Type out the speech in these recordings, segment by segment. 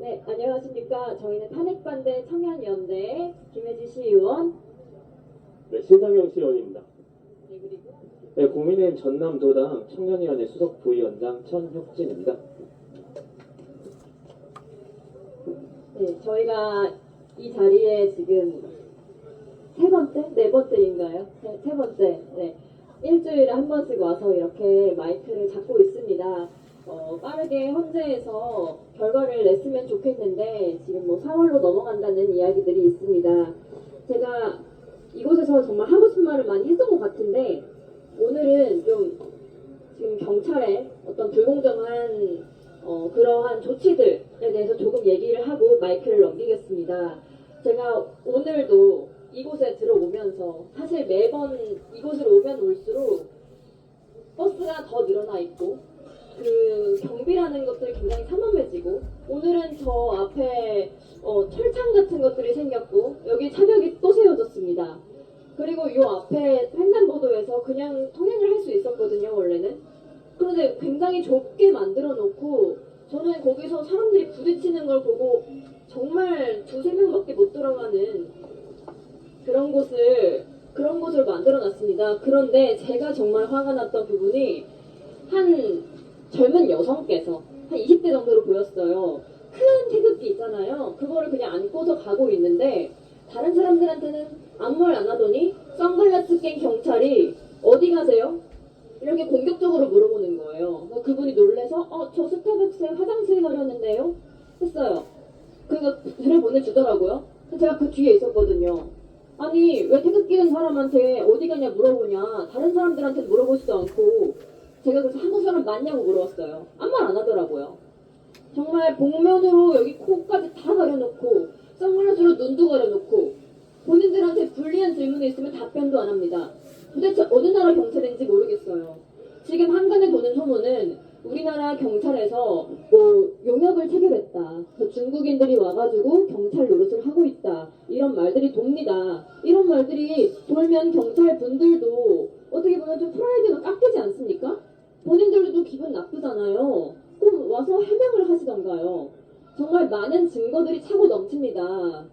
네, 안녕하십니까. 저희는 탄핵반대 청년연대 김혜지 시의원. 네, 신상영 시의원입니다. 네, 그리고 네, 국민의힘 전남도당 청년위원회 수석 부위원장 천혁진입니다. 네, 저희가 이 자리에 지금 세 번째? 네 번째인가요? 세 번째. 네. 일주일에 한 번씩 와서 이렇게 마이크를 잡고 있습니다. 빠르게 헌재에서 결과를 냈으면 좋겠는데 지금 뭐 4월로 넘어간다는 이야기들이 있습니다. 제가 이곳에서 정말 하고 싶은 말을 많이 했던 것 같은데 오늘은 좀 지금 경찰의 어떤 불공정한 그러한 조치들에 대해서 조금 얘기를 하고 마이크를 넘기겠습니다. 제가 오늘도 이곳에 들어오면서 사실 매번 이곳으로 오면 올수록 버스가 더 늘어나 있고 그 경비라는 것들이 굉장히 삼엄해지고 오늘은 저 앞에 철창 같은 것들이 생겼고 여기 차벽이 또 세워졌습니다. 그리고 이 앞에 횡단보도에서 그냥 통행을 할 수 있었거든요, 원래는. 그런데 굉장히 좁게 만들어 놓고 저는 거기서 사람들이 부딪히는 걸 보고 정말 두세 명밖에 못 들어가는 그런 곳을 만들어 놨습니다. 그런데 제가 정말 화가 났던 부분이 한 젊은 여성께서 한 20대 정도로 보였어요. 큰 태극기 있잖아요. 그거를 그냥 안고서 가고 있는데 다른 사람들한테는 아무 말 안 하더니 선글라스 낀 경찰이 어디 가세요? 이렇게 공격적으로 물어보는 거예요. 그분이 놀래서 저 스타벅스에 화장실 가려는데요? 했어요. 그러니까 들여보내주더라고요. 제가 그 뒤에 있었거든요. 아니 왜 태극기 끼는 사람한테 어디 가냐 물어보냐 다른 사람들한테 물어보지도 않고 제가 그래서 한국 사람 맞냐고 물어봤어요. 아무 말 안 하더라고요. 정말 복면으로 여기 코까지 다 가려놓고 선글라스로 눈도 가려놓고 본인들한테 불리한 질문이 있으면 답변도 안 합니다. 도대체 어느 나라 경찰인지 모르겠어요. 지금 한간에 도는 소문은 우리나라 경찰에서 뭐 용역을 체결했다. 중국인들이 와가지고 경찰 노릇을 하고 있다. 이런 말들이 돕니다. 이런 말들이 돌면 경찰 분들도 어떻게 보면 좀 프라이드가 깎이지 않습니까? 본인들도 기분 나쁘잖아요. 그럼 와서 해명을 하시던가요. 정말 많은 증거들이 차고 넘칩니다.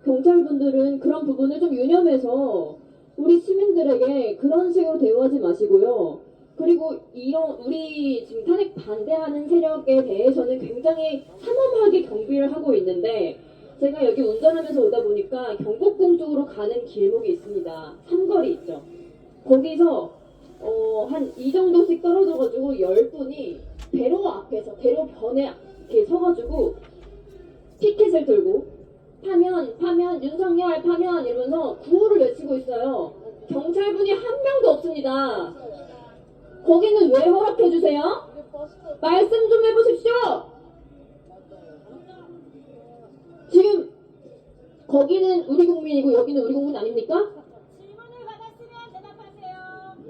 경찰분들은 그런 부분을 좀 유념해서 우리 시민들에게 그런 식으로 대우하지 마시고요. 그리고 이런 우리 지금 탄핵 반대하는 세력에 대해서는 굉장히 삼엄하게 경비를 하고 있는데 제가 여기 운전하면서 오다 보니까 경복궁 쪽으로 가는 길목이 있습니다. 삼거리 있죠. 거기서 한 이 정도씩 떨어져가지고 10분이 대로 앞에서 대로 변에 이렇게 서가지고 피켓을 들고 파면 윤석열 파면 이러면서 구호를 외치고 있어요. 경찰분이 한 명도 없습니다. 거기는 왜 허락해주세요? 말씀 좀 해보십시오. 지금 거기는 우리 국민이고 여기는 우리 국민 아닙니까? 질문을 받았으면 대답하세요.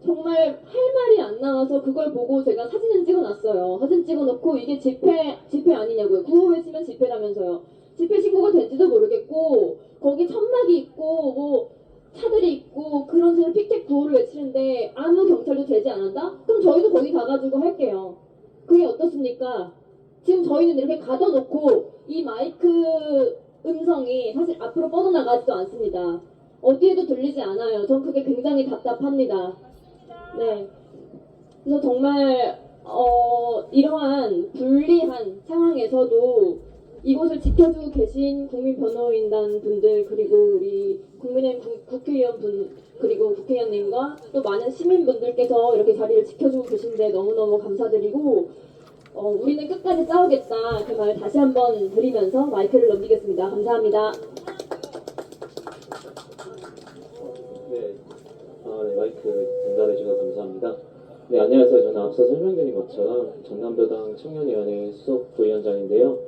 정말 할 말이 안 나와서 그걸 보고 제가 사진을 찍어놨어요. 사진 찍어놓고 이게 집회 아니냐고요. 구호 외치면 집회라면서요. 집회 신고가 된지도 모르겠고 거기 천막이 있고 뭐 차들이 있고 그런 식으로 피켓 구호를 외치는데 아무 경찰도 되지 않았다? 그럼 저희도 거기 가가지고 할게요. 그게 어떻습니까? 지금 저희는 이렇게 가둬놓고 이 마이크 음성이 사실 앞으로 뻗어나가지도 않습니다. 어디에도 들리지 않아요. 전 그게 굉장히 답답합니다. 네. 그래서 정말 이러한 불리한 상황에서도 이곳을 지켜주고 계신 국민변호인단 분들 그리고 우리 국민의힘 국회의원 분 그리고 국회의원님과 또 많은 시민분들께서 이렇게 자리를 지켜주고 계신데 너무너무 감사드리고 우리는 끝까지 싸우겠다 그 말 다시 한번 드리면서 마이크를 넘기겠습니다. 감사합니다. 네, 네, 마이크 전달해 주셔서 감사합니다. 네, 안녕하세요. 저는 앞서 설명드린 것처럼 전남도당 청년위원회 수석 부위원장인데요.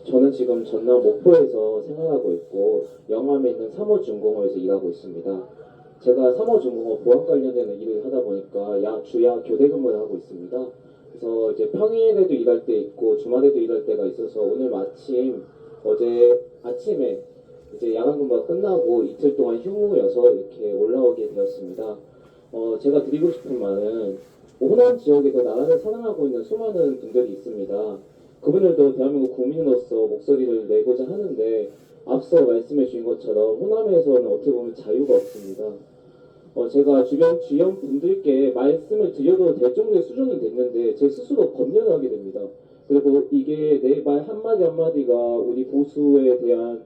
저는 지금 전남 목포에서 생활하고 있고 영암에 있는 3호중공업에서 일하고 있습니다. 제가 3호중공업 보안 관련된 일을 하다 보니까 주야 교대 근무를 하고 있습니다. 그래서 이제 평일에도 일할 때 있고 주말에도 일할 때가 있어서 오늘 마침 어제 아침에 이제 야간 근무가 끝나고 이틀 동안 휴무여서 이렇게 올라오게 되었습니다. 제가 드리고 싶은 말은 호남 지역에서 나라를 사랑하고 있는 수많은 분들이 있습니다. 그분들도 대한민국 국민으로서 목소리를 내고자 하는데 앞서 말씀해 주신 것처럼 호남에서는 어떻게 보면 자유가 없습니다. 제가 주변 주변 분들께 말씀을 드려도 될 정도의 수준은 됐는데 제 스스로 검열하게 됩니다. 그리고 이게 내 말 한마디 한마디가 우리 보수에 대한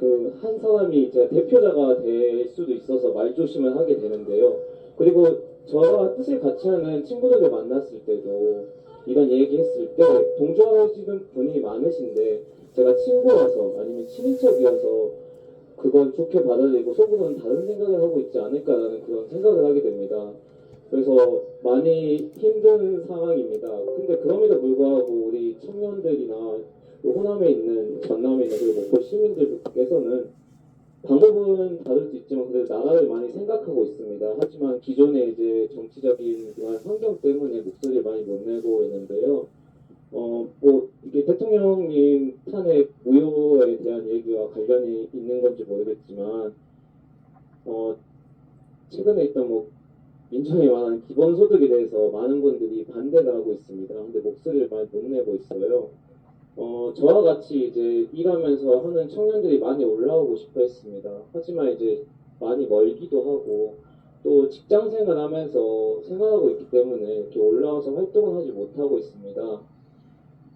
그 한 사람이 제가 대표자가 될 수도 있어서 말조심을 하게 되는데요. 그리고 저와 뜻을 같이 하는 친구들을 만났을 때도 이런 얘기했을 때 동조하시는 분이 많으신데 제가 친구라서 아니면 친인척이어서 그걸 좋게 받아들이고 속으로는 다른 생각을 하고 있지 않을까라는 그런 생각을 하게 됩니다. 그래서 많이 힘든 상황입니다. 근데 그럼에도 불구하고 우리 청년들이나 호남에 있는 전남에 있는 그리고 목포 시민들께서는 방법은 다를 수 있지만 그래도 나라를 많이 생각하고 있습니다. 하지만 기존의 이제 정치적인 그런 환경 때문에 목소리를 많이 못 내고 있는데요. 뭐 이게 대통령님 탄핵 무효에 대한 얘기와 관련이 있는 건지 모르겠지만 최근에 있던 뭐 민주당이 말하는 기본소득에 대해서 많은 분들이 반대를 하고 있습니다. 근데 목소리를 많이 못 내고 있어요. 저와 같이 이제 일하면서 하는 청년들이 많이 올라오고 싶어 했습니다. 하지만 이제 많이 멀기도 하고 또 직장 생활하면서 생활하고 있기 때문에 이렇게 올라와서 활동을 하지 못하고 있습니다.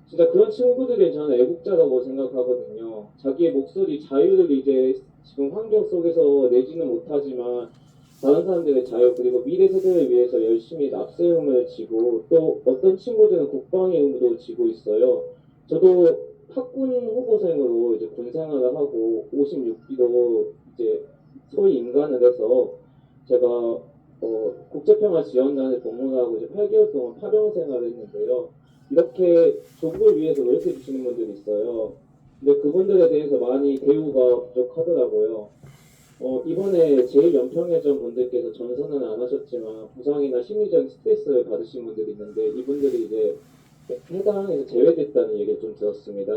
진짜 그런 친구들이 저는 애국자라고 생각하거든요. 자기의 목소리, 자유를 이제 지금 환경 속에서 내지는 못하지만 다른 사람들의 자유 그리고 미래 세대를 위해서 열심히 앞세움을 지고 또 어떤 친구들은 국방의 의무도 지고 있어요. 저도 학군 후보생으로 이제 군 생활을 하고 56기도 이제 소위 인간을 해서 제가 국제평화지원단에 복무를 하고 이제 8개월 동안 파병 생활을 했는데요. 이렇게 조국을 위해서 노력해 주시는 분들이 있어요. 근데 그분들에 대해서 많이 대우가 부족하더라고요. 이번에 제1연평해전 분들께서 전선은 안 하셨지만 부상이나 심리적 스트레스를 받으신 분들이 있는데 이분들이 이제 해당에서 제외됐다는 얘기를 좀 들었습니다.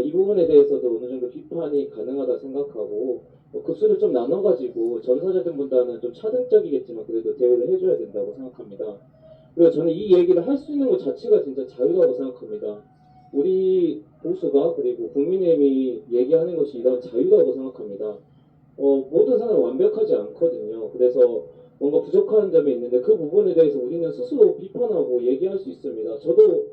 이 부분에 대해서도 어느 정도 비판이 가능하다 생각하고 급수를 좀 나눠가지고 전사자들보다는 좀 차등적이겠지만 그래도 대우를 해줘야 된다고 생각합니다. 그리고 저는 이 얘기를 할 수 있는 것 자체가 진짜 자유라고 생각합니다. 우리 보수가 그리고 국민의힘이 얘기하는 것이 이런 자유라고 생각합니다. 모든 사람은 완벽하지 않거든요. 그래서 뭔가 부족한 점이 있는데 그 부분에 대해서 우리는 스스로 비판하고 얘기할 수 있습니다. 저도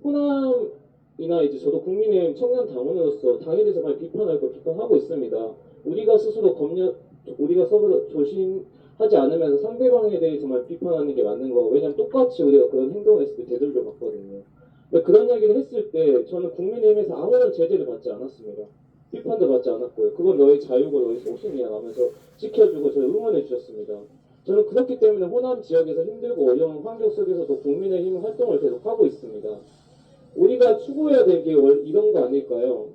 호남이나 이제 저도 국민의힘 청년 당원으로서 당에 대해서 많이 비판할 걸 비판하고 있습니다. 우리가 스스로 우리가 서로 조심하지 않으면서 상대방에 대해서만 비판하는 게 맞는 거. 왜냐면 똑같이 우리가 그런 행동을 했을 때 되돌려 봤거든요. 근데 그런 얘기를 했을 때 저는 국민의힘에서 아무런 제재를 받지 않았습니다. 비판도 받지 않았고요. 그건 너의 자유고 너의 소신이야 라면서 지켜주고 저를 응원해 주셨습니다. 저는 그렇기 때문에 호남 지역에서 힘들고 어려운 환경 속에서도 국민의힘 활동을 계속 하고 있습니다. 우리가 추구해야 될 게 이런 거 아닐까요?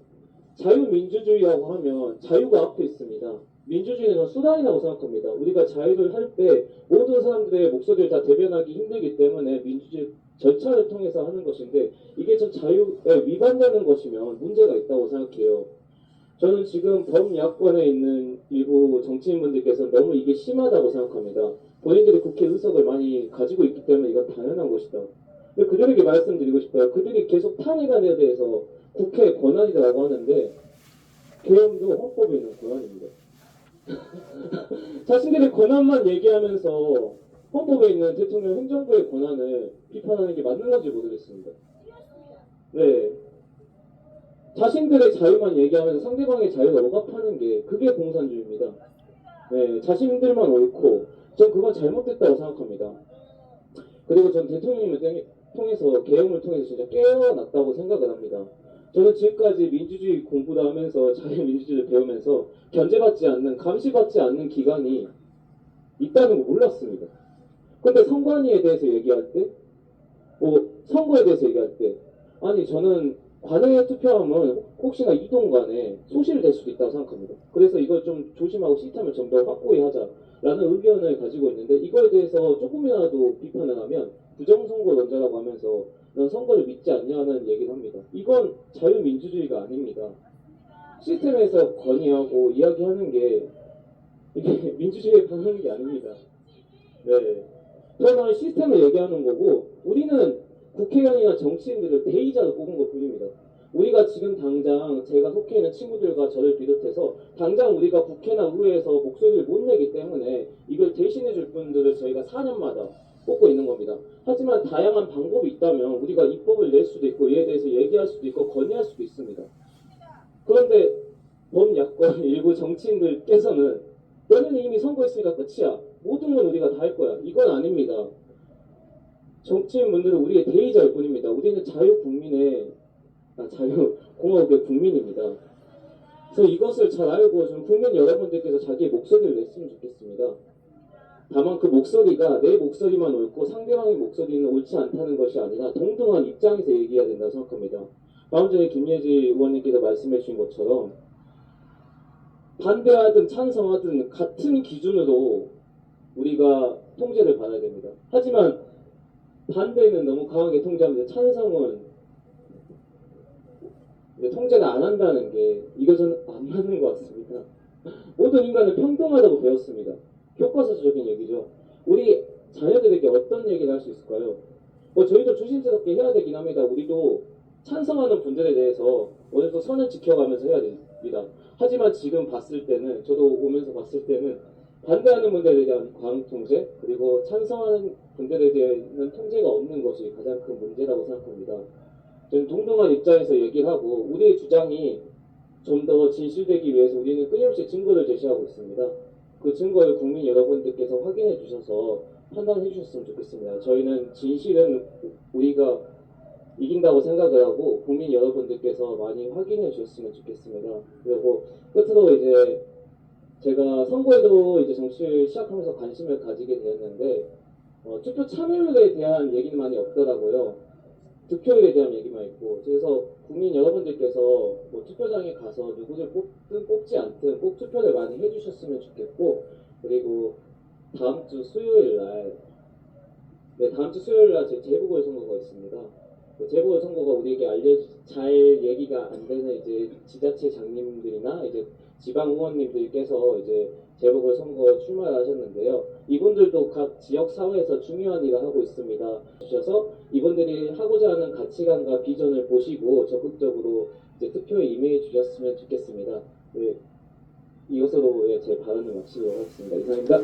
자유민주주의라고 하면 자유가 앞에 있습니다. 민주주의는 수단이라고 생각합니다. 우리가 자유를 할 때 모든 사람들의 목소리를 다 대변하기 힘들기 때문에 민주주의 절차를 통해서 하는 것인데 이게 전 자유에 위반되는 것이면 문제가 있다고 생각해요. 저는 지금 범야권에 있는 일부 정치인분들께서 너무 이게 심하다고 생각합니다. 본인들이 국회 의석을 많이 가지고 있기 때문에 이건 당연한 것이다. 근데 그들에게 말씀드리고 싶어요. 그들이 계속 탄핵안에 대해서 국회 권한이라고 하는데 계엄도 헌법에 있는 권한입니다. 자신들의 권한만 얘기하면서 헌법에 있는 대통령 행정부의 권한을 비판하는 게 맞는 건지 모르겠습니다. 네. 자신들의 자유만 얘기하면서 상대방의 자유를 억압하는 게 그게 공산주의입니다. 네, 자신들만 옳고 전 그건 잘못됐다고 생각합니다. 그리고 전 대통령님을 통해서 계엄을 통해서 진짜 깨어났다고 생각을 합니다. 저는 지금까지 민주주의 공부를 하면서 자유민주주의를 배우면서 견제받지 않는 감시받지 않는 기관이 있다는 거 몰랐습니다. 근데 선관위에 대해서 얘기할 때 선거에 대해서 얘기할 때 아니 저는 관외 투표함은 혹시나 이동 간에 소실될 수도 있다고 생각합니다. 그래서 이걸 좀 조심하고 시스템을 좀 더 확고히 하자라는 의견을 가지고 있는데 이거에 대해서 조금이라도 비판을 하면 부정선거론자라고 하면서 넌 선거를 믿지 않냐는 얘기를 합니다. 이건 자유민주주의가 아닙니다. 시스템에서 건의하고 이야기하는 게 이게 민주주의에 반하는 게 아닙니다. 네. 그러나 시스템을 얘기하는 거고 우리는 국회의원이나 정치인들을 대의자로 뽑은 것 뿐입니다. 우리가 지금 당장 제가 속해 있는 친구들과 저를 비롯해서 당장 우리가 국회나 의회에서 목소리를 못 내기 때문에 이걸 대신해 줄 분들을 저희가 4년마다 뽑고 있는 겁니다. 하지만 다양한 방법이 있다면 우리가 입법을 낼 수도 있고 이에 대해서 얘기할 수도 있고 건의할 수도 있습니다. 그런데 범야권 일부 정치인들께서는 너네는 이미 선거했으니까 끝이야. 모든 건 우리가 다 할 거야. 이건 아닙니다. 정치인분들은 우리의 대의자일 뿐입니다. 우리는 자유공화국의 국민입니다. 그래서 이것을 잘 알고 좀 국민 여러분들께서 자기의 목소리를 냈으면 좋겠습니다. 다만 그 목소리가 내 목소리만 옳고 상대방의 목소리는 옳지 않다는 것이 아니라 동등한 입장에서 얘기해야 된다고 생각합니다. 방금 전에 김예지 의원님께서 말씀해 주신 것처럼 반대하든 찬성하든 같은 기준으로 우리가 통제를 받아야 됩니다. 하지만 반대는 너무 강하게 통제하는데 찬성은 통제를 안 한다는 게 이것은 안 맞는 것 같습니다. 모든 인간은 평등하다고 배웠습니다. 교과서적인 얘기죠. 우리 자녀들에게 어떤 얘기를 할 수 있을까요? 저희도 조심스럽게 해야 되긴 합니다. 우리도 찬성하는 분들에 대해서 어느 정도 선을 지켜가면서 해야 됩니다. 하지만 지금 봤을 때는 저도 오면서 봤을 때는 반대하는 분들에 대한 과잉 통제 그리고 찬성하는 분들에 대한 통제가 없는 것이 가장 큰 문제라고 생각합니다. 저는 동등한 입장에서 얘기를 하고 우리의 주장이 좀 더 진실되기 위해서 우리는 끊임없이 증거를 제시하고 있습니다. 그 증거를 국민 여러분들께서 확인해 주셔서 판단해 주셨으면 좋겠습니다. 저희는 진실은 우리가 이긴다고 생각을 하고 국민 여러분들께서 많이 확인해 주셨으면 좋겠습니다. 그리고 끝으로 이제 제가 선거에도 이제 정치를 시작하면서 관심을 가지게 되었는데 투표 참여율에 대한 얘기는 많이 없더라고요. 득표율에 대한 얘기만 있고 그래서 국민 여러분들께서 투표장에 가서 누구를 뽑든 뽑지 않든 꼭 투표를 많이 해주셨으면 좋겠고 그리고 다음 주 수요일 날 제 재보궐선거가 있습니다. 그 재보궐선거가 우리에게 잘 얘기가 안 되는 이제 지자체장님들이나 이제 지방 의원님들께서 이제 재보궐선거 출마를 하셨는데요. 이분들도 각 지역 사회에서 중요한 일을 하고 있습니다. 주셔서 이분들이 하고자 하는 가치관과 비전을 보시고 적극적으로 이제 투표에 임해 주셨으면 좋겠습니다. 네, 이것으로 제 발언을 마치도록 하겠습니다. 이상입니다.